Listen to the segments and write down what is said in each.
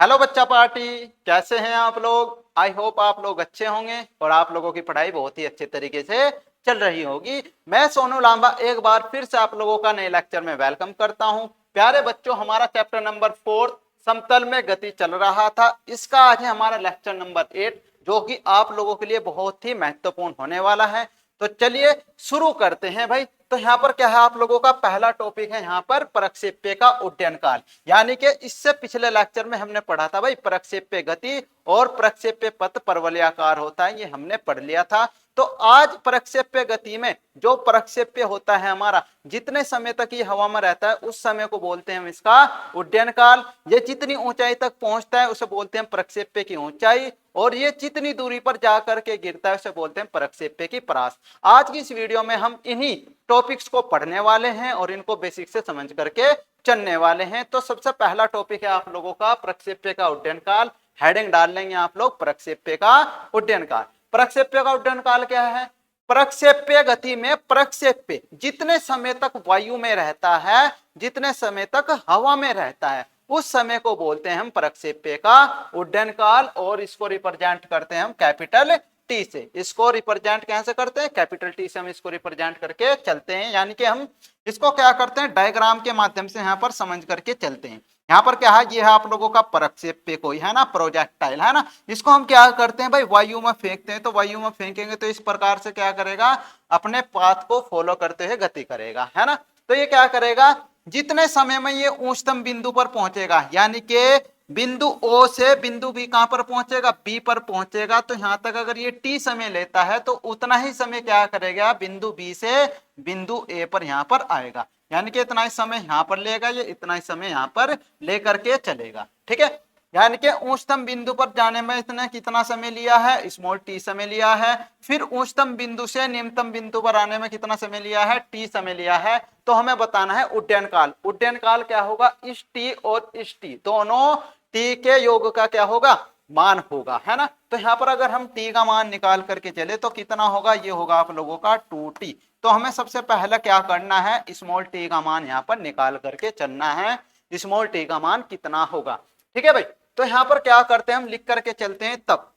Hello बच्चा party, कैसे हैं आप लोग। आई होप आप लोग अच्छे होंगे और आप लोगों की पढ़ाई बहुत ही अच्छे तरीके से चल रही होगी। मैं सोनू लांबा एक बार फिर से आप लोगों का नए लेक्चर में वेलकम करता हूं। प्यारे बच्चों, हमारा चैप्टर नंबर 4 समतल में गति चल रहा था। इसका आज है हमारा लेक्चर नंबर 8, जो कि आप लोगों के लिए बहुत ही महत्वपूर्ण होने वाला है। तो चलिए शुरू करते हैं भाई। तो यहाँ पर क्या है, आप लोगों का पहला टॉपिक है यहाँ पर प्रक्षेप्य का उड्डयन काल। यानी कि इससे पिछले लेक्चर में हमने पढ़ा था भाई प्रक्षेप्य गति और प्रक्षेप्य पथ परवलयाकार होता है, ये हमने पढ़ लिया था। तो आज प्रक्षेप्य गति में जो प्रक्षेप्य होता है हमारा, जितने समय तक ये हवा में रहता है उस समय को बोलते हैं हम इसका उड्डयन काल। ये जितनी ऊंचाई तक पहुंचता है उसे बोलते हैं प्रक्षेप्य की ऊंचाई, और ये जितनी दूरी पर जाकर के गिरता है उसे बोलते हैं प्रक्षेप्य की परास। आज की इस वीडियो में हम इन्हीं टॉपिक्स को पढ़ने वाले हैं और इनको बेसिक से समझ करके चलने वाले हैं। तो सबसे पहला टॉपिक है आप लोगों का प्रक्षेप्य का उड्डयन काल। हेडिंग डाल लेंगे आप लोग प्रक्षेप्य का उड्डयन काल। प्रक्षेप्य का उड्डयन काल क्या है? प्रक्षेप्य गति में प्रक्षेप्य जितने समय तक वायु में रहता है, जितने समय तक हवा में रहता है, उस समय को बोलते हैं हम प्रक्षेप्य का उड्डयन काल। और इसको रिप्रेजेंट करते हैं हम कैपिटल टी से। इसको रिप्रेजेंट कैसे करते हैं? कैपिटल टी से हम इसको रिप्रेजेंट करके चलते हैं। यानी कि हम इसको क्या करते हैं, डायग्राम के माध्यम से यहाँ पर समझ करके चलते हैं। यहाँ पर क्या है, ये है आप लोगों का प्रक्षेप्य, कोई है ना प्रोजेक्टाइल, है ना। इसको हम क्या करते हैं भाई, वायु में फेंकते हैं। तो वायु में फेंकेंगे तो इस प्रकार से क्या करेगा, अपने पाथ को फॉलो करते हुए गति करेगा, है ना। तो ये क्या करेगा, जितने समय में ये उच्चतम बिंदु पर पहुंचेगा, यानी कि बिंदु ओ से बिंदु बी कहां पर पहुंचेगा, बी पर पहुंचेगा। तो यहां तक अगर ये टी समय लेता है तो उतना ही समय क्या करेगा, बिंदु बी से बिंदु ए पर यहां पर आएगा। यानी कि इतना ही समय यहां पर लेगा, ये इतना ही समय यहां पर लेकर के चलेगा। ठीक है, यानी कि उच्चतम बिंदु पर जाने में इसने कितना समय लिया है, स्मॉल टी समय लिया है। फिर उच्चतम बिंदु से निम्नतम बिंदु पर आने में कितना समय लिया है, टी समय लिया है। तो हमें बताना है उड्डयन काल। उड्डयन काल क्या होगा, इस टी और इस टी दोनों टी के योग का क्या होगा, मान होगा, है ना। तो यहाँ पर अगर हम टी का मान निकाल करके चले तो कितना होगा, ये होगा आप लोगों का 2t। तो हमें सबसे पहले क्या करना है, स्मॉल टी का मान यहाँ पर निकाल करके चलना है। स्मॉल टी का मान कितना होगा, ठीक है भाई। तो यहाँ पर क्या करते हैं, हम लिख करके चलते हैं। तब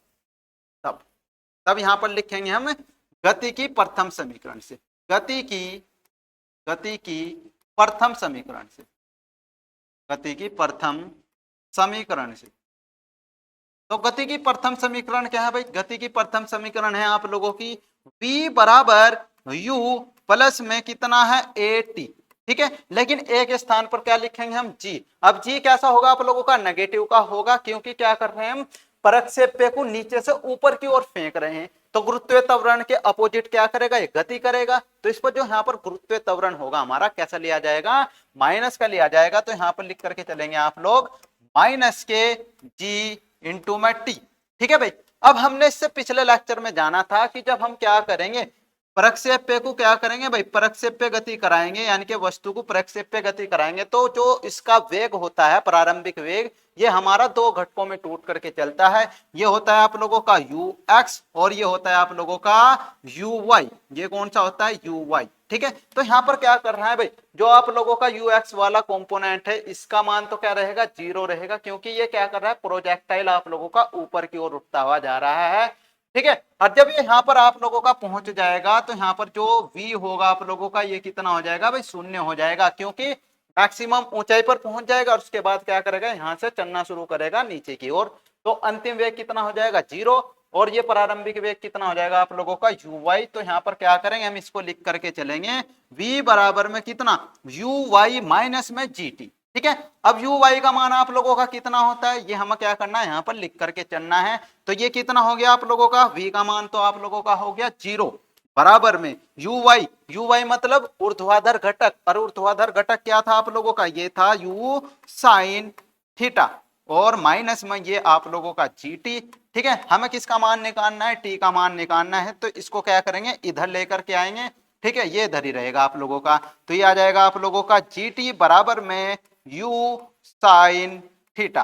तब तब यहाँ पर लिखेंगे हम गति की प्रथम समीकरण से, गति की प्रथम समीकरण से, गति की प्रथम समीकरण से। तो गति की प्रथम समीकरण क्या है भाई, गति की प्रथम समीकरण है आप लोगों की v बराबर u प्लस में कितना है at। ठीक है, लेकिन एक स्थान पर क्या लिखेंगे हम, g। अब g कैसा होगा आप लोगों का, नेगेटिव का होगा, क्योंकि क्या कर रहे हैं हम, प्रक्षेप्य को नीचे से ऊपर की ओर फेंक रहे हैं। तो गुरुत्वीय त्वरण के अपोजिट क्या करेगा, ये गति करेगा। तो इस पर जो यहाँ पर गुरुत्वीय त्वरण होगा हमारा कैसा लिया जाएगा, माइनस का लिया जाएगा। तो यहाँ पर लिख करके चलेंगे आप लोग माइनस के जी इंटू में टी। ठीक है भाई। अब हमने इससे पिछले लेक्चर में जाना था कि जब हम क्या करेंगे, प्रक्षेप्य को क्या करेंगे भाई, प्रक्षेप्य गति कराएंगे, यानी कि वस्तु को प्रक्षेप्य गति कराएंगे। तो जो इसका वेग होता है, प्रारंभिक वेग, ये हमारा दो घटकों में टूट करके चलता है। ये होता है आप लोगों का यू एक्स और ये होता है आप लोगों का यू वाई। ये कौन सा होता है, यू वाई। ठीक है, तो यहाँ पर क्या कर रहा है भाई, जो आप लोगों का यू एक्स वाला कंपोनेंट है इसका मान तो क्या रहेगा, 0 रहेगा, क्योंकि ये क्या कर रहा है, प्रोजेक्टाइल आप लोगों का ऊपर की ओर उठता हुआ जा रहा है। ठीक है, और जब ये यहाँ पर आप लोगों का पहुंच जाएगा तो यहाँ पर जो v होगा आप लोगों का, ये कितना हो जाएगा भाई, 0 हो जाएगा, क्योंकि मैक्सिमम ऊंचाई पर पहुंच जाएगा और उसके बाद क्या करेगा, यहाँ से चलना शुरू करेगा नीचे की ओर। तो अंतिम वेग कितना हो जाएगा, 0। और ये प्रारंभिक वेग कितना हो जाएगा आप लोगों का, यू वाई। तो यहाँ पर क्या करेंगे, हम इसको लिख करके चलेंगे v बराबर में कितना, यू वाई माइनस में जी टी। ठीक है, अब यू वाई का मान आप लोगों का कितना होता है, ये हमें क्या करना है, यहाँ पर लिख करके चलना है। तो ये कितना हो गया आप लोगों का, v का मान तो आप लोगों का हो गया 0, बराबर में यू वाई मतलब ऊर्ध्वाधर घटक। और ऊर्ध्वाधर घटक क्या था आप लोगों का, ये था u साइन थीटा, और माइनस में ये आप लोगों का जी टी। ठीक है, हमें किसका मान निकालना है, टी का मान निकालना है। तो इसको क्या करेंगे, इधर लेकर के आएंगे। ठीक है, ये इधर ही रहेगा आप लोगों का। तो ये आ जाएगा आप लोगों का जी टी बराबर में यू साइन थीटा।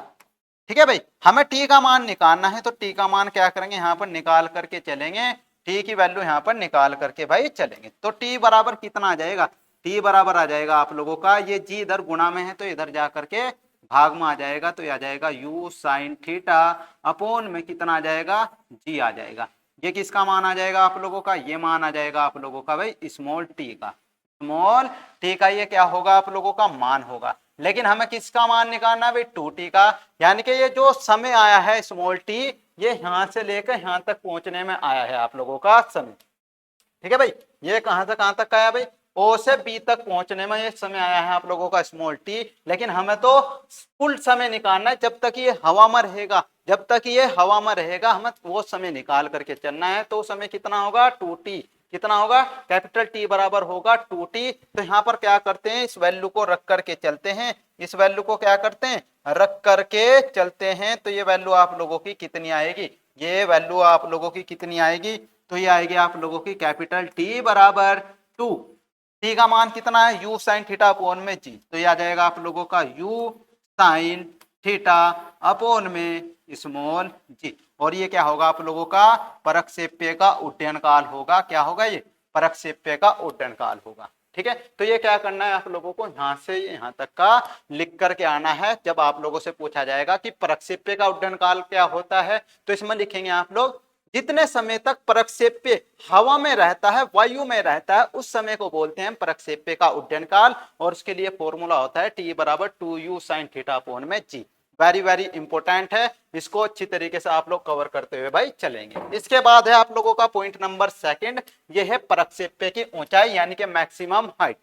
ठीक है भाई, हमें टी का मान निकालना है। तो टी का मान क्या करेंगे, यहाँ पर निकाल करके चलेंगे। टी की वैल्यू यहाँ पर निकाल करके भाई चलेंगे। तो टी बराबर कितना आ जाएगा, टी बराबर आ जाएगा आप लोगों का, ये जी इधर गुणा में है तो इधर जा करके भाग में आ जाएगा तो ये आ जाएगा u साइन थीटा अपॉन में कितना आ जाएगा g आ जाएगा। ये किसका मान आ जाएगा आप लोगों का, ये मान आ जाएगा आप लोगों का भाई स्मॉल t का, स्मॉल t का ये क्या होगा आप लोगों का मान होगा। लेकिन हमें किसका मान निकालना है भाई 2t का, यानी कि ये जो समय आया है स्मॉल t ये यहां से लेकर यहां तक पहुंचने में आया है आप लोगों का समय। ठीक है भाई, ये कहां से कहां तक आया भाई, ओ से बी तक पहुंचने में ये समय आया है आप लोगों का स्मॉल टी। लेकिन हमें तो कुल समय निकालना है जब तक ये हवा में रहेगा, जब तक ये हवा में रहेगा हमें वो समय निकाल करके चलना है। तो समय कितना होगा 2t, कितना होगा कैपिटल टी बराबर होगा 2t। तो यहाँ पर क्या करते हैं इस वैल्यू को रख करके चलते हैं, इस वैल्यू को क्या करते हैं रख करके चलते हैं। तो ये वैल्यू आप लोगों की कितनी आएगी, ये वैल्यू आप लोगों की कितनी आएगी, तो ये आएगी आप लोगों की कैपिटल टी बराबर 2। टी का मान कितना है u साइन थीटा अपॉन में g, तो ये आ जाएगा आप लोगों का u साइन थीटा अपॉन में स्मॉल g। और ये क्या होगा आप लोगों का परक्षेप्य का उड्डयन काल होगा, क्या होगा ये परक्षेप्य का उड्डयन काल होगा। ठीक है, तो ये क्या करना है आप लोगों को यहां से यहां तक का लिख करके आना है। जब आप लोगों से पूछा जाएगा कि परक्षेप्य का उड्डयन काल क्या होता है तो इसमें लिखेंगे आप लोग जितने समय तक प्रक्षेप्य हवा में रहता है, वायु में रहता है, उस समय को बोलते हैं प्रक्षेप्य का उड्डयन काल। और उसके लिए फॉर्मूला होता है टी बराबर 2u साइन थीटा अपॉन में g। वेरी वेरी इंपॉर्टेंट है, इसको अच्छी तरीके से आप लोग कवर करते हुए भाई चलेंगे। इसके बाद है आप लोगों का पॉइंट नंबर सेकंड, ये है प्रक्षेप्य की ऊंचाई यानी कि मैक्सिमम हाइट।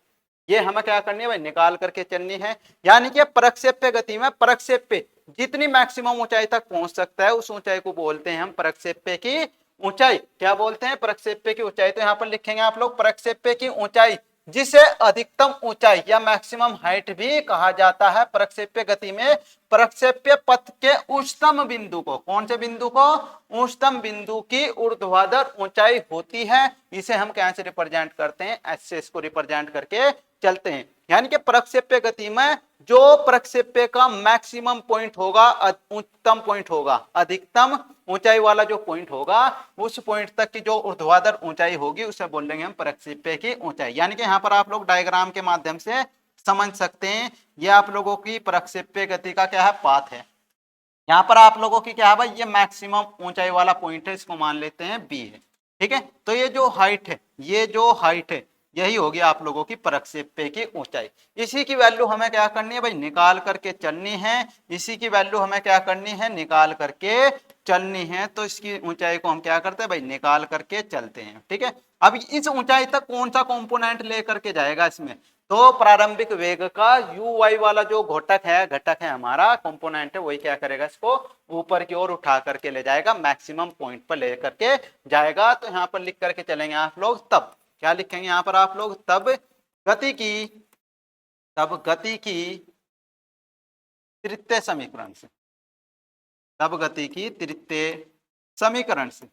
ये हमें क्या करनी है भाई निकाल करके चलनी है। यानी कि प्रक्षेप्य गति में प्रक्षेप्य जितनी मैक्सिमम ऊंचाई तक पहुंच सकता है उस ऊंचाई को बोलते हैं हम प्रक्षेप्य की ऊंचाई। क्या बोलते हैं प्रक्षेप्य की ऊंचाई, तो यहां पर लिखेंगे आप लोग प्रक्षेप्य की ऊंचाई, जिसे अधिकतम ऊंचाई या मैक्सिमम हाइट भी कहा जाता है। प्रक्षेप्य गति में प्रक्षेप्य पथ के उच्चतम बिंदु को, कौन से बिंदु को, उच्चतम बिंदु की ऊर्ध्वाधर ऊंचाई होती है। इसे हम कैसे रिप्रेजेंट करते हैं, एच से इसको रिप्रेजेंट करके चलते हैं। यानी कि प्रक्षेप्य गति में जो प्रक्षेप्य का मैक्सिमम पॉइंट होगा, उच्चतम पॉइंट होगा, अधिकतम ऊंचाई वाला जो पॉइंट होगा, उस पॉइंट तक की जो ऊर्ध्वाधर ऊंचाई होगी उसे बोलेंगे हम प्रक्षेप्य की ऊंचाई। यानी कि यहाँ पर आप लोग डायग्राम के माध्यम से समझ सकते हैं, ये आप लोगों की प्रक्षेप्य गति का क्या है पाथ है। यहाँ पर आप लोगों की क्या है भाई, ये मैक्सिमम ऊंचाई वाला पॉइंट है, इसको मान लेते हैं बी है। ठीक है, तो ये जो हाइट है, ये जो हाइट है यही होगी आप लोगों की प्रक्षेप्य की ऊंचाई। इसी की वैल्यू हमें क्या करनी है भाई निकाल करके चलनी है, इसी की वैल्यू हमें क्या करनी है निकाल करके चलनी है। तो इसकी ऊंचाई को हम क्या करते हैं भाई निकाल करके चलते हैं। ठीक है, अब इस ऊंचाई तक कौन सा कंपोनेंट लेकर के जाएगा इसमें, तो प्रारंभिक वेग का यू वाई वाला जो घटक है हमारा कंपोनेंट है, वही क्या करेगा इसको ऊपर की ओर उठा करके ले जाएगा, मैक्सिमम पॉइंट पर ले करके जाएगा। तो यहाँ पर लिख करके चलेंगे आप लोग, तब क्या लिखेंगे यहाँ पर आप लोग, तब गति की तृतीय समीकरण से, तब गति की तृतीय समीकरण से।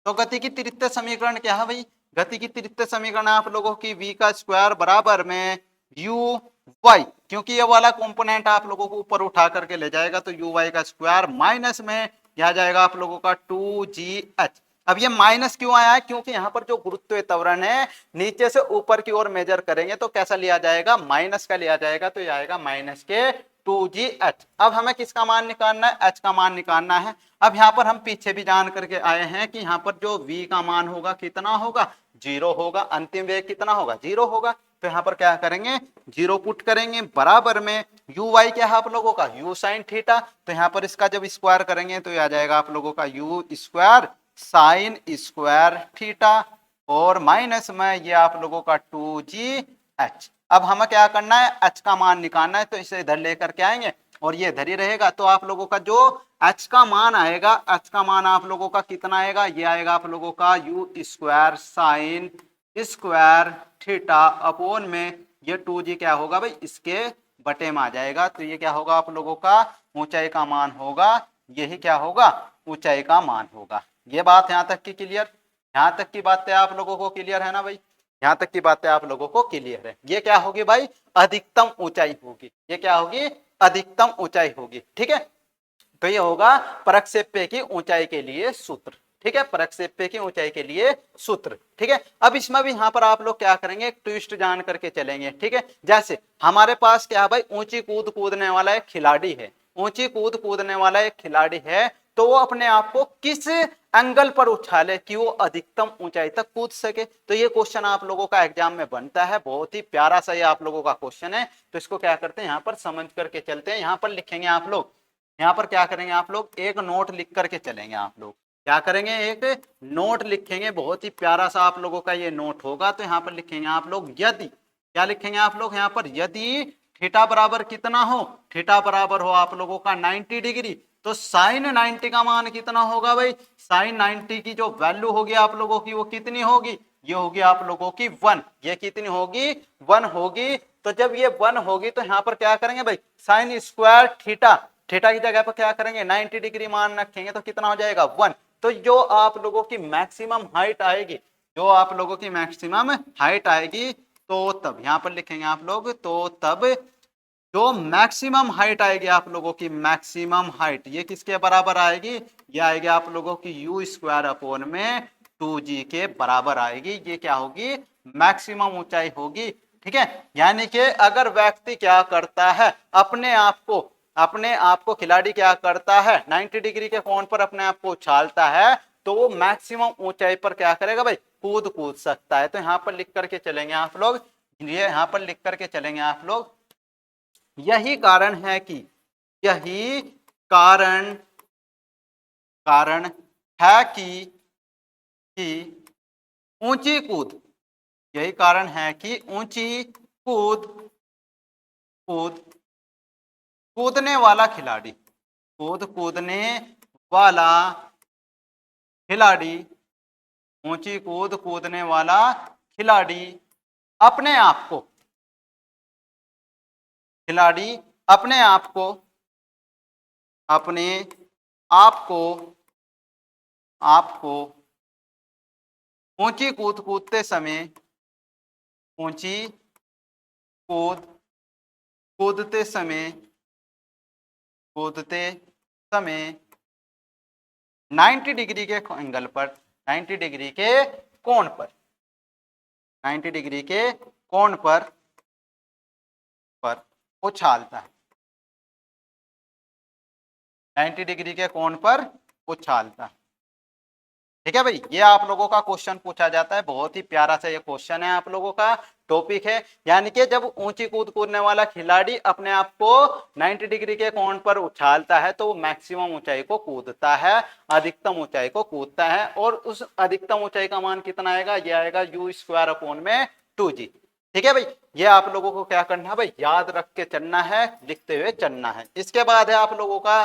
तो गति की तृतीय समीकरण क्या है भाई, गति की तृतीय समीकरण आप लोगों की v का स्क्वायर बराबर में u y, क्योंकि ये वाला कंपोनेंट आप लोगों को ऊपर उठा करके ले जाएगा तो u y का स्क्वायर माइनस में यह जाएगा आप लोगों का 2gh। अब ये माइनस क्यों आया है, क्योंकि यहाँ पर जो गुरुत्वीय त्वरण है नीचे से ऊपर की ओर मेजर करेंगे तो कैसा लिया जाएगा, माइनस का लिया जाएगा, तो ये आएगा माइनस के 2gh। अब हमें किसका मान निकालना है, h का मान निकालना है। अब यहाँ पर हम पीछे भी जान करके आए हैं कि यहाँ पर जो v का मान होगा कितना होगा, 0 होगा, अंतिम वेग कितना होगा 0 होगा। तो यहाँ पर क्या करेंगे 0 पुट करेंगे, बराबर में यू वाई क्या है आप लोगों का u साइन थीटा। तो यहाँ पर इसका जब स्क्वायर करेंगे तो आ जाएगा आप लोगों का u square sine square theta, और माइनस में ये आप लोगों का 2gh। अब हमें क्या करना है, h का मान निकालना है, तो इसे इधर लेकर के आएंगे और ये इधर ही रहेगा। तो आप लोगों का जो h का मान आएगा, h का मान आप लोगों का कितना आएगा, ये आएगा आप लोगों का u square sine square theta upon में ये 2g क्या होगा भाई इसके बटे में आ जाएगा। तो ये क्या होगा आप लोगों का ऊंचाई का मान होगा, यही क्या होगा ऊंचाई का मान होगा। ये बात यहाँ तक की क्लियर, यहाँ तक की बातें आप लोगों को क्लियर है ना भाई, यहाँ तक की बातें आप लोगों को क्लियर है। ये क्या होगी भाई अधिकतम ऊंचाई होगी, ये क्या होगी अधिकतम ऊंचाई होगी। ठीक है, तो ये होगा प्रक्षेप्य की ऊंचाई के लिए सूत्र। ठीक है, प्रक्षेप्य की ऊंचाई के लिए सूत्र। ठीक है, अब इसमें भी यहाँ पर आप लोग क्या करेंगे, एक ट्विस्ट जान करके चलेंगे। ठीक है, जैसे हमारे पास क्या है भाई, ऊंची कूद कूदने वाला एक खिलाड़ी है, ऊंची कूद कूदने वाला एक खिलाड़ी है, तो वो अपने आप को किस एंगल पर उछाले कि वो अधिकतम ऊंचाई तक कूद सके। तो ये क्वेश्चन आप लोगों का एग्जाम में बनता है, बहुत ही प्यारा सा ये आप लोगों का क्वेश्चन है। तो इसको क्या करते हैं, यहाँ पर समझ करके चलते हैं। यहाँ पर लिखेंगे आप लोग, यहाँ पर क्या करेंगे आप लोग, एक नोट लिख करके चलेंगे। आप लोग क्या करेंगे, एक नोट लिखेंगे, बहुत ही प्यारा सा आप लोगों का ये नोट होगा। तो यहाँ पर लिखेंगे आप लोग, यदि, क्या लिखेंगे आप लोग यहाँ पर, यदि थीटा बराबर कितना हो, थीटा बराबर हो आप लोगों का 90 डिग्री, तो साइन 90 का मान कितना होगा भाई, साइन 90 की जो वैल्यू होगी आप लोगों की वो कितनी होगी, ये होगी आप लोगों की 1। ये कितनी होगी, 1 होगी। तो जब ये 1 होगी तो यहाँ पर क्या करेंगे भाई, साइन स्क्वायर थीटा, थीटा की जगह पर क्या करेंगे 90 डिग्री मान रखेंगे, तो कितना हो जाएगा 1। तो जो आप लोगों की मैक्सिमम हाइट आएगी, जो आप लोगों की मैक्सिमम हाइट आएगी, तो तब यहां पर लिखेंगे आप लोग, तो तब जो मैक्सिमम हाइट आएगी आप लोगों की, मैक्सिमम हाइट ये किसके बराबर आएगी, ये आएगी आप लोगों की यू स्क्वायर अपॉन में 2g के बराबर आएगी। ये क्या होगी, मैक्सिमम ऊंचाई होगी। ठीक है, यानी कि अगर व्यक्ति क्या करता है, अपने आप को खिलाड़ी क्या करता है, 90 डिग्री के कोण पर अपने आप को उछालता है, तो वो मैक्सिमम ऊंचाई पर क्या करेगा भाई, कूद सकता है। तो यहाँ पर लिख करके चलेंगे आप लोग, ये यहाँ पर लिख करके चलेंगे आप लोग, यही कारण है कि, यही कारण कारण है कि ऊंची कूद, यही कारण है कि ऊंची कूद कूद कूदने वाला खिलाड़ी, कूदने वाला खिलाड़ी, ऊंची कूद कूदने वाला खिलाड़ी अपने आप को, खिलाड़ी अपने आप को, अपने आप को आपको ऊंची कूद कूदते समय, ऊंची कूद कूदते समय, कूदते समय 90 डिग्री के एंगल पर, 90 डिग्री के कोण पर, 90 डिग्री के कोण पर उछालता है, 90 डिग्री के कोण पर उछालता है। ठीक है भाई, ये आप लोगों का क्वेश्चन पूछा जाता है, बहुत ही प्यारा सा ये क्वेश्चन है, आप लोगों का टॉपिक है। यानी कि जब ऊंची कूद कूदने वाला खिलाड़ी अपने आप को 90 डिग्री के कोण पर उछालता है, तो वो मैक्सिमम ऊंचाई को कूदता है, अधिकतम ऊंचाई को कूदता है। और उस अधिकतम ऊंचाई का मान कितना आएगा, ये आएगा यू स्क्वायर अपॉन में 2g। ठीक है भाई, ये आप लोगों को क्या करना है भाई, याद रख के चलना है, लिखते हुए चलना है। इसके बाद है आप लोगों का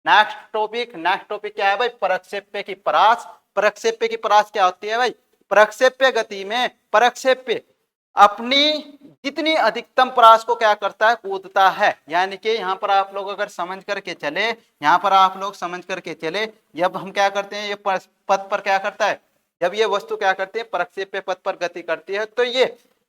नेक्स्ट टॉपिक। नेक्स्ट टॉपिक क्या है भाई, प्रक्षेप्य की परास। प्रक्षेप्य की परास क्या होती है भाई, प्रक्षेप्य गति में प्रक्षेप्य अपनी जितनी अधिकतम परास को क्या करता है, कूदता है। यानी कि यहाँ पर आप लोग अगर समझ करके चले, यहाँ पर आप लोग समझ करके चले, जब हम क्या करते हैं, ये पथ पर क्या करता है, जब ये वस्तु क्या करती है, प्रक्षेप्य पथ पर गति करती है, तो ये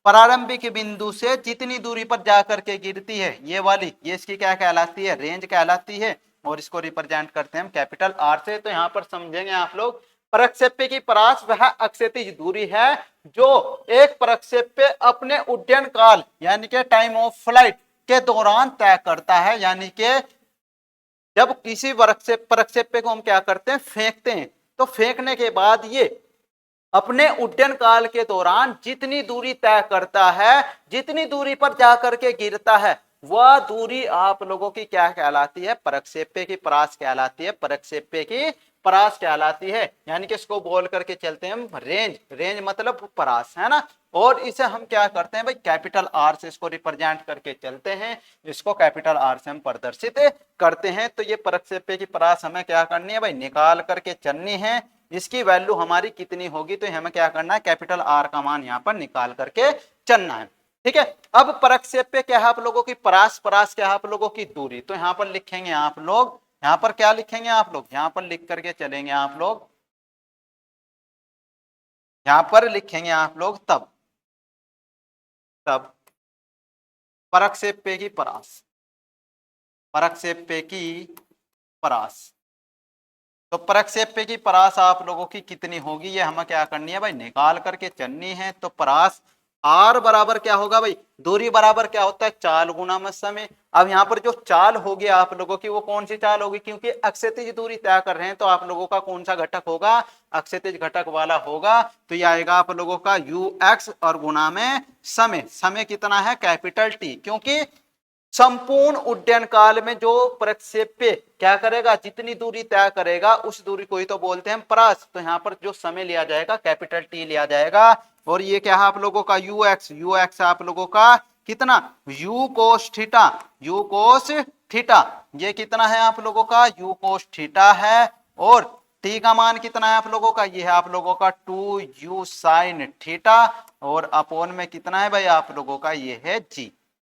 प्रारंभिक बिंदु से जितनी दूरी पर जाकर के गिरती है, ये वाली, ये इसकी क्या कहलाती है, रेंज कहलाती है। और इसको रिप्रेजेंट करते हैं हम कैपिटल आर से। तो यहाँ पर समझेंगे आप लोग, प्रक्षेप्य की परास वह अक्षैतिज दूरी है जो एक प्रक्षेप्य अपने उड्डयन काल यानी कि टाइम ऑफ फ्लाइट के दौरान तय करता है। यानी कि जब किसी प्रक्षेप्य को हम क्या करते हैं, फेंकते हैं, तो फेंकने के बाद ये अपने उड्डयन काल के दौरान जितनी दूरी तय करता है, जितनी दूरी पर जाकर के गिरता है, वह दूरी आप लोगों की क्या कहलाती है, प्रक्षेप्य की परास कहलाती है, प्रक्षेप्य की परास कहलाती है। यानी कि इसको बोल करके चलते हैं हम रेंज, रेंज मतलब परास, है ना। और इसे हम क्या करते हैं भाई, कैपिटल आर से इसको रिप्रेजेंट करके चलते हैं, इसको कैपिटल आर से हम प्रदर्शित करते हैं। तो ये प्रक्षेप्य की परास हमें क्या करनी है भाई, निकाल करके चलनी है। इसकी वैल्यू हमारी कितनी होगी, तो हमें क्या करना है, कैपिटल आर का मान यहाँ पर निकाल करके चलना है। ठीक है, अब प्रक्षेप्य क्या है आप लोगों की परास, परास क्या है आप लोगों की दूरी। तो यहाँ पर लिखेंगे आप लोग, यहाँ पर क्या लिखेंगे आप लोग, यहाँ पर लिख करके चलेंगे आप लोग, यहाँ पर लिखेंगे आप लोग तब तब प्रक्षेप्य की परास, प्रक्षेप्य की परास तो प्रक्षेप्य की परास आप लोगों की कितनी होगी, ये हमें क्या करनी है भाई, निकाल करके चलनी है। तो परास आर बराबर क्या होगा भाई, दूरी बराबर क्या होता है, चाल गुना में समय। अब यहाँ पर जो चाल होगी आप लोगों की वो कौन सी चाल होगी, क्योंकि अक्षैतिज दूरी तय कर रहे हैं तो आप लोगों का कौन सा घटक होगा, अक्षैतिज घटक वाला होगा। तो ये आएगा आप लोगों का यू एक्स और गुना में समय। समय कितना है, कैपिटल टी, क्योंकि संपूर्ण उड्डयन काल में जो प्रक्षेप्य क्या करेगा, जितनी दूरी तय करेगा उस दूरी को ही तो बोलते हैं परास। तो यहाँ पर जो समय लिया जाएगा कैपिटल टी लिया जाएगा। और ये क्या है आप लोगों का यू एक्स, यू एक्स आप लोगों का कितना, you cos theta, you cos theta, ये कितना है आप लोगों का, यू कोस थीटा है। और टी का मान कितना है आप लोगों का, ये है आप लोगों का 2u साइन थीटा, और अपोन में कितना है भाई आप लोगों का, ये है जी।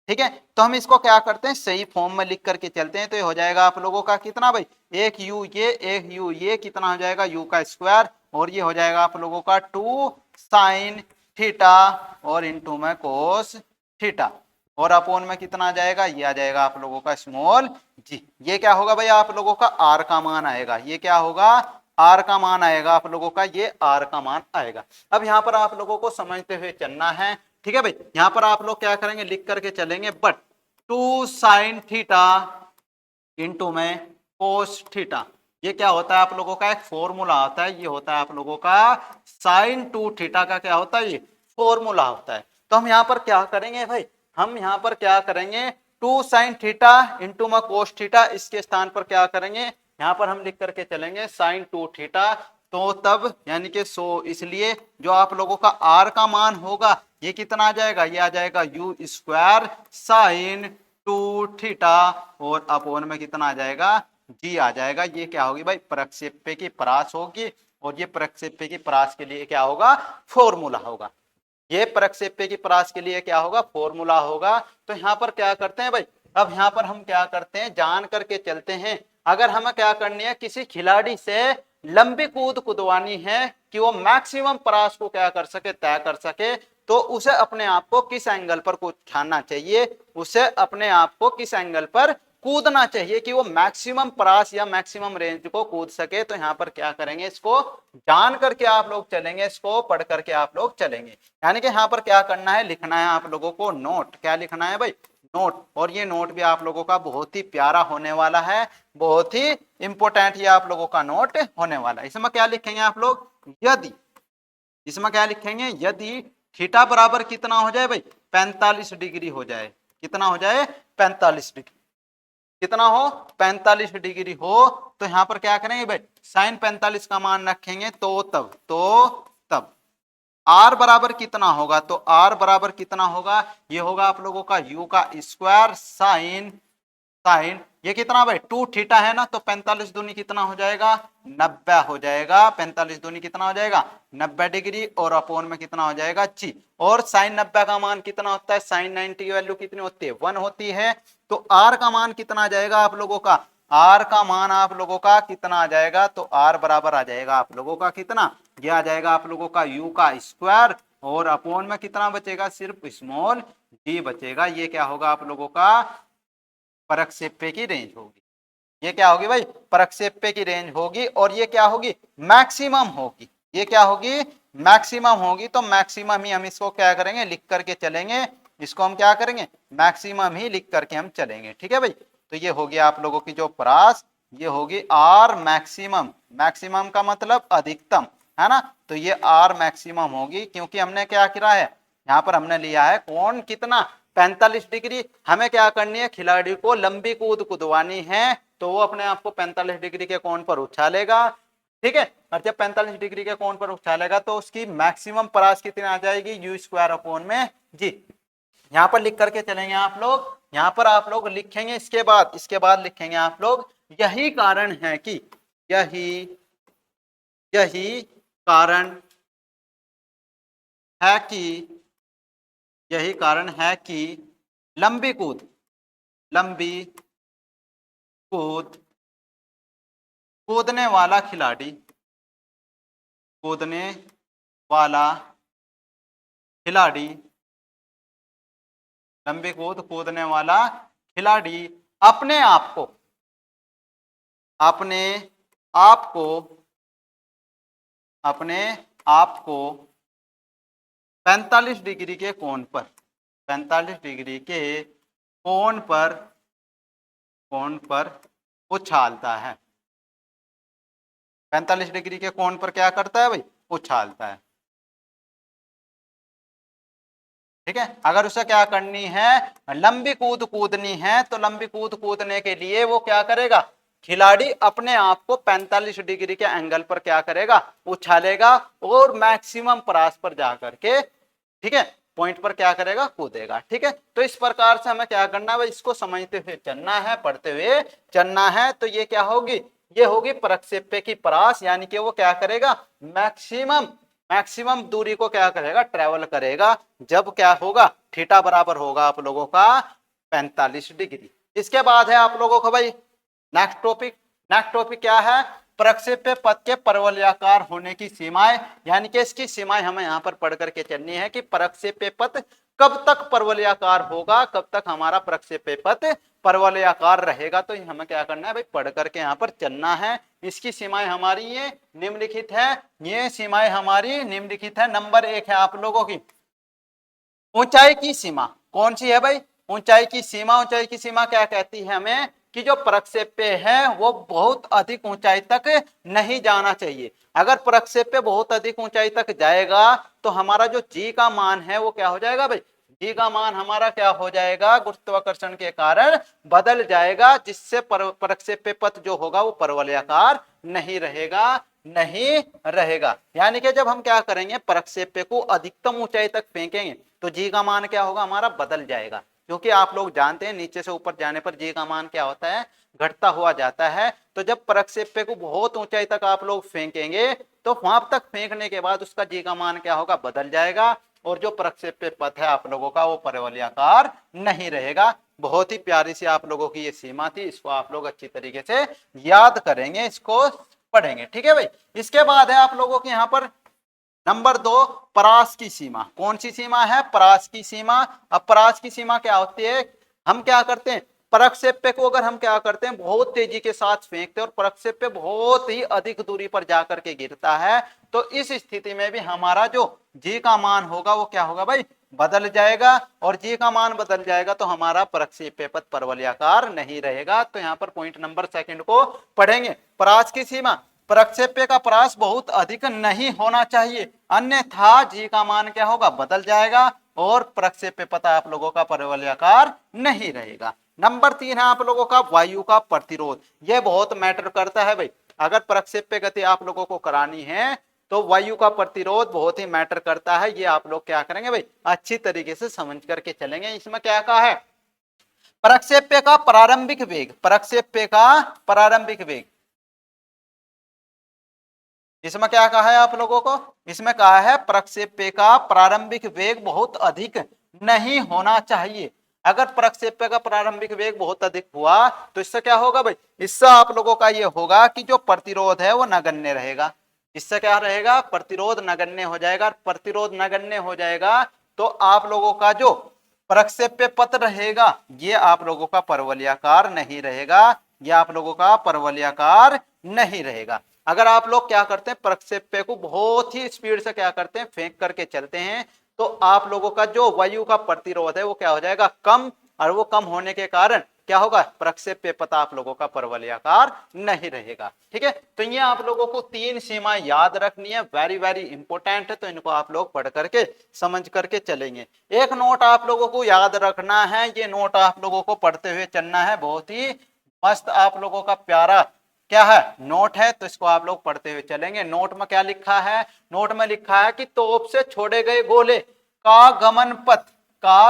ठीक है, तो हम इसको क्या करते हैं, सही फॉर्म में लिख करके चलते हैं। तो ये हो जाएगा आप लोगों का कितना भाई, एक यू ये, एक यू ये, कितना हो जाएगा यू का स्क्वायर, और ये हो जाएगा आप लोगों का 2 साइन थीटा और इंटू में कोस थीटा, और अपोन में कितना आ जाएगा, ये आ जाएगा आप लोगों का स्मॉल जी। ये क्या होगा भाई आप लोगों का आर का मान आएगा, ये क्या होगा, आर का मान आएगा आप लोगों का, ये आर का मान आएगा। अब यहाँ पर आप लोगों को समझते हुए चलना है। ठीक है भाई, यहां पर आप लोग क्या करेंगे, लिख करके चलेंगे, बट 2 साइन थीटा इंटू में कोस थीटा, ये क्या होता है आप लोगों का, एक फॉर्मूला होता है, ये होता है आप लोगों का साइन 2 थीटा का क्या होता है, ये फॉर्मूला होता है। तो हम यहाँ पर क्या करेंगे भाई, हम यहाँ पर क्या करेंगे, 2 साइन थीटा इंटू में कोस थीटा, इसके स्थान पर क्या करेंगे, यहाँ पर हम लिख करके चलेंगे साइन 2 थीटा। तो तब यानी कि सो, इसलिए जो आप लोगों का आर का मान होगा ये कितना आ जाएगा, ये आ जाएगा यू स्क्वायर साइन 2 थीटा, और अपोन में कितना आ जाएगा, जी आ जाएगा। ये क्या होगी भाई, प्रक्षेप्य की परास होगी, और ये प्रक्षेप्य की परास के लिए क्या होगा, फॉर्मूला होगा। ये प्रक्षेप्य की परास के लिए क्या होगा, फॉर्मूला होगा। तो यहाँ पर क्या करते हैं भाई, अब यहाँ पर हम क्या करते हैं, जान करके चलते हैं। अगर हमें क्या करनी है, किसी खिलाड़ी से लंबी कूद कुदवानी है कि वो मैक्सिमम परास को क्या कर सके, तय कर सके, तो उसे अपने आप को किस एंगल पर उठाना चाहिए, उसे अपने आप को किस एंगल पर कूदना चाहिए कि वो मैक्सिमम परास या मैक्सिमम रेंज को कूद सके। तो यहाँ पर क्या करेंगे, इसको जान करके आप लोग चलेंगे, इसको पढ़ करके आप लोग चलेंगे। यानी कि यहाँ पर क्या करना है, लिखना है आप लोगों को नोट, क्या लिखना है भाई, नोट। और ये नोट भी आप लोगों का बहुत ही प्यारा होने वाला है, बहुत ही इंपॉर्टेंट ये आप लोगों का नोट होने वाला है। इसमें क्या लिखेंगे आप लोग, यदि, इसमें क्या लिखेंगे, यदि थीटा बराबर कितना हो जाए भाई, 45 डिग्री हो जाए, कितना हो जाए, 45 डिग्री, कितना हो, 45 डिग्री हो, तो यहां पर क्या करेंगे भाई, साइन 45 का मान रखेंगे। तब आर बराबर कितना होगा, तो आर बराबर कितना होगा, ये होगा आप लोगों का यू का स्क्वायर साइन, साइन ये कितना भाई 2 थीटा है ना, तो 45 दूनी कितना हो जाएगा, 90 हो जाएगा, 45 दूनी कितना हो जाएगा, 90 डिग्री, और अपोन में कितना हो जाएगा जी। और साइन 90 का मान कितना होता है, साइन 90 की वैल्यू कितनी होती है, 1 होती है। तो आर का मान कितना आ जाएगा आप लोगों का, आर का मान आप लोगों का कितना आ जाएगा, तो आर बराबर आ जाएगा आप लोगों का कितना, ये आ जाएगा आप लोगों का यू का स्क्वायर, और अपोन में कितना बचेगा, सिर्फ स्मॉल डी बचेगा। ये क्या होगा आप लोगों का, प्रक्षेप्य की रेंज होगी। ये क्या होगी भाई, प्रक्षेप्य की रेंज होगी, और ये क्या होगी, मैक्सिमम होगी। ये क्या होगी, मैक्सिमम होगी। तो मैक्सिमम ही हम इसको क्या करेंगे, लिख करके चलेंगे, इसको हम क्या करेंगे, मैक्सिमम ही लिख करके हम चलेंगे। ठीक है भाई, तो ये होगी आप लोगों की जो परास, ये होगी आर मैक्सिमम, मैक्सिमम का मतलब अधिकतम है ना, तो ये आर मैक्सिमम होगी, क्योंकि हमने क्या किया है, यहाँ पर हमने लिया है कौन कितना, 45 डिग्री। हमें क्या करनी है, खिलाड़ी को लंबी कूद कुदवानी है, तो वो अपने आप को 45 डिग्री के कोण पर उछालेगा। ठीक है, और जब 45 डिग्री के कोण पर उछालेगा तो उसकी मैक्सिमम परास कितनी आ जाएगी, यू स्क्वायर अपोन में जी। यहाँ पर लिख करके चलेंगे आप लोग, यहाँ पर आप लोग लिखेंगे, इसके बाद लिखेंगे आप लोग, यही कारण है कि, यही कारण है कि, यही कारण है कि लंबी कूद कूदने वाला खिलाड़ी, कूदने वाला खिलाड़ी, लंबी कूद कूदने वाला खिलाड़ी अपने आप को आपको अपने आप को 45 डिग्री के कोण पर 45 डिग्री के कोण पर उछालता है। 45 डिग्री के कोण पर क्या करता है भाई? उछालता है। ठीक है, अगर उसे क्या करनी है, लंबी कूद कूदनी है, तो लंबी कूद कूदने के लिए वो क्या करेगा, खिलाड़ी अपने आप को 45 डिग्री के एंगल पर क्या करेगा, उछालेगा और मैक्सिमम प्रयास पर जाकर के, ठीक है, पॉइंट पर क्या करेगा, कूदेगा। ठीक है, तो इस प्रकार से हमें क्या करना है, इसको समझते हुए चलना है, पढ़ते हुए चलना है। तो ये क्या होगी, ये होगी प्रक्षेप्य की परास, यानी कि वो क्या करेगा, मैक्सिमम दूरी को क्या करेगा, ट्रेवल करेगा, जब क्या होगा, थीटा बराबर होगा आप लोगों का 45 डिग्री। इसके बाद है आप लोगों का भाई नेक्स्ट टॉपिक क्या है, प्रक्षेप्य पथ के परवलयाकार होने की सीमाएं, यानी कि इसकी सीमाएं हमें यहां पर पढ़ करके चलनी है कि प्रक्षेप्य पथ कब तक परवलयाकार होगा, कब तक हमारा प्रक्षेप्य पथ परवलयाकार रहेगा। तो हमें क्या करना है भाई, पढ़ करके यहाँ पर चलना है। इसकी सीमाएं हमारी ये निम्नलिखित है, ये सीमाएं हमारी निम्नलिखित है। नंबर 1 है आप लोगों की ऊंचाई की सीमा। कौन सी है भाई, ऊंचाई की सीमा। ऊंचाई की सीमा क्या कहती है हमें, कि जो प्रक्षेप्य है वो बहुत अधिक ऊंचाई तक नहीं जाना चाहिए। अगर प्रक्षेप्य बहुत अधिक ऊंचाई तक जाएगा तो हमारा जो जी का मान है वो क्या हो जाएगा भाई, जी का मान हमारा क्या हो जाएगा, गुरुत्वाकर्षण के कारण बदल जाएगा, जिससे प्रक्षेप्य पथ जो होगा वो परवलयाकार नहीं रहेगा। यानी कि जब हम क्या करेंगे, प्रक्षेप्य को अधिकतम ऊंचाई तक फेंकेंगे तो जी का मान क्या होगा, हमारा बदल जाएगा। क्योंकि आप लोग जानते हैं नीचे से ऊपर जाने पर जी का मान क्या होता है, घटता हुआ जाता है। तो जब प्रक्षेप्य को बहुत ऊंचाई तक आप लोग फेंकेंगे तो वहां तक फेंकने के बाद उसका जी का मान क्या होगा, बदल जाएगा, और जो प्रक्षेप्य पथ है आप लोगों का वो परवलयाकार नहीं रहेगा। बहुत ही प्यारी सी आप लोगों की ये सीमा थी, इसको आप लोग अच्छी तरीके से याद करेंगे, इसको पढ़ेंगे। ठीक है भाई, इसके बाद है आप लोगों के यहाँ पर नंबर 2 परास की सीमा। कौन सी सीमा है, परास की सीमा। अब परास की सीमा क्या होती है, हम क्या करते हैं, प्रक्षेप्य को अगर हम क्या करते हैं, बहुत तेजी के साथ फेंकते हैं और प्रक्षेप्य बहुत ही अधिक दूरी पर जाकर के गिरता है, तो इस स्थिति में भी हमारा जो जी का मान होगा वो क्या होगा भाई, बदल जाएगा। और जी का मान बदल जाएगा तो हमारा प्रक्षेप्य पथ परवलयाकार नहीं रहेगा। तो यहाँ पर पॉइंट नंबर 2 को पढ़ेंगे, परास की सीमा। प्रक्षेप्य का परास बहुत अधिक नहीं होना चाहिए, अन्यथा जी का मान क्या होगा, बदल जाएगा और प्रक्षेप्य पथ आप लोगों का परवलयाकार नहीं रहेगा। नंबर 3 है आप लोगों का वायु का प्रतिरोध। यह बहुत मैटर करता है भाई, अगर प्रक्षेप्य गति आप लोगों को करानी है तो वायु का प्रतिरोध बहुत ही मैटर करता है। ये आप लोग क्या करेंगे भाई, अच्छी तरीके से समझ करके चलेंगे। इसमें क्या कहा है, प्रक्षेप्य का प्रारंभिक वेग, प्रक्षेप्य का प्रारंभिक वेग, इसमें क्या कहा है आप लोगों को, इसमें कहा है प्रक्षेप्य का प्रारंभिक वेग बहुत अधिक नहीं होना चाहिए। अगर प्रक्षेप्य का प्रारंभिक वेग बहुत अधिक हुआ तो इससे क्या होगा भाई, इससे आप लोगों का ये होगा कि जो प्रतिरोध है वो नगण्य रहेगा। इससे क्या रहेगा, प्रतिरोध नगण्य हो जाएगा। प्रतिरोध नगण्य हो जाएगा तो आप लोगों का जो प्रक्षेप्य पथ रहेगा ये आप लोगों का परवलयाकार नहीं रहेगा, ये आप लोगों का परवलयाकार नहीं रहेगा। अगर आप लोग क्या करते हैं, प्रक्षेप्य को बहुत ही स्पीड से क्या करते हैं, फेंक करके चलते हैं, तो आप लोगों का जो वायु का प्रतिरोध है वो क्या हो जाएगा, कम, और वो कम होने के कारण क्या होगा, प्रक्षेप्य पथ आप लोगों का परवलयाकार नहीं रहेगा। ठीक है, तो ये आप लोगों को 3 सीमा याद रखनी है, वेरी वेरी इंपॉर्टेंट है, तो इनको आप लोग पढ़ करके समझ करके चलेंगे। एक नोट आप लोगों को याद रखना है, ये नोट आप लोगों को पढ़ते हुए चलना है, बहुत ही मस्त आप लोगों का प्यारा क्या है, नोट है, तो इसको आप लोग पढ़ते हुए चलेंगे। नोट में क्या लिखा है, नोट में लिखा है कि तोप से छोड़े गए गोले का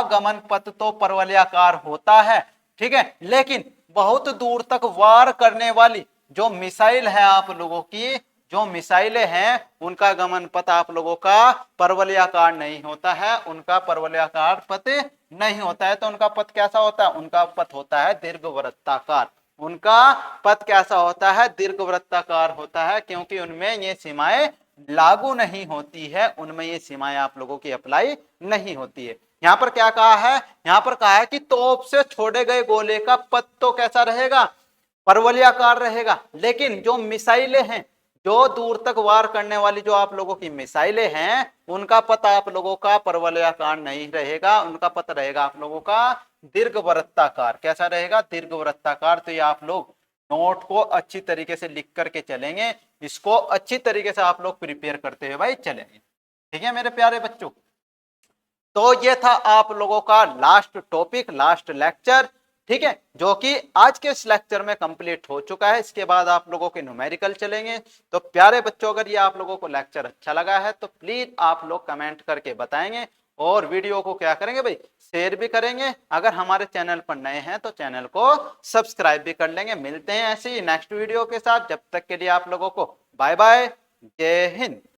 गमन पथ तो परवलयाकार होता है, ठीक है, लेकिन बहुत दूर तक वार करने वाली जो मिसाइल है आप लोगों की, जो मिसाइलें हैं उनका गमन पथ आप लोगों का परवलयाकार नहीं होता है, उनका परवलयाकार पथ नहीं होता है। तो उनका पथ कैसा होता है, उनका पथ होता है दीर्घवृत्ताकार। उनका पथ कैसा होता है, दीर्घवृत्ताकार होता है, क्योंकि उनमें ये सीमाएं लागू नहीं होती है, उनमें ये सीमाएं आप लोगों की अप्लाई नहीं होती है। यहां पर क्या कहा है, यहां पर कहा है कि तोप से छोड़े गए गोले का पथ तो कैसा रहेगा, परवलयाकार रहेगा। लेकिन जो मिसाइलें हैं, जो दूर तक वार करने वाली जो आप लोगों की मिसाइलें हैं, उनका पता आप लोगों का परवलयाकार नहीं रहेगा, उनका पता रहेगा आप लोगों का दीर्घवृत्ताकार। कैसा रहेगा? दीर्घवृत्ताकार। तो ये आप लोग नोट को अच्छी तरीके से लिख करके चलेंगे, इसको अच्छी तरीके से आप लोग प्रिपेयर करते हुए भाई चलेंगे। ठीक है मेरे प्यारे बच्चों, तो ये था आप लोगों का लास्ट टॉपिक, लास्ट लेक्चर। ठीक है, जो कि आज के इस लेक्चर में कंप्लीट हो चुका है। इसके बाद आप लोगों के न्यूमेरिकल चलेंगे। तो प्यारे बच्चों, अगर ये आप लोगों को लेक्चर अच्छा लगा है तो प्लीज आप लोग कमेंट करके बताएंगे, और वीडियो को क्या करेंगे भाई, शेयर भी करेंगे। अगर हमारे चैनल पर नए हैं तो चैनल को सब्सक्राइब भी कर लेंगे। मिलते हैं ऐसे ही नेक्स्ट वीडियो के साथ, जब तक के लिए आप लोगों को बाय बाय, जय हिंद।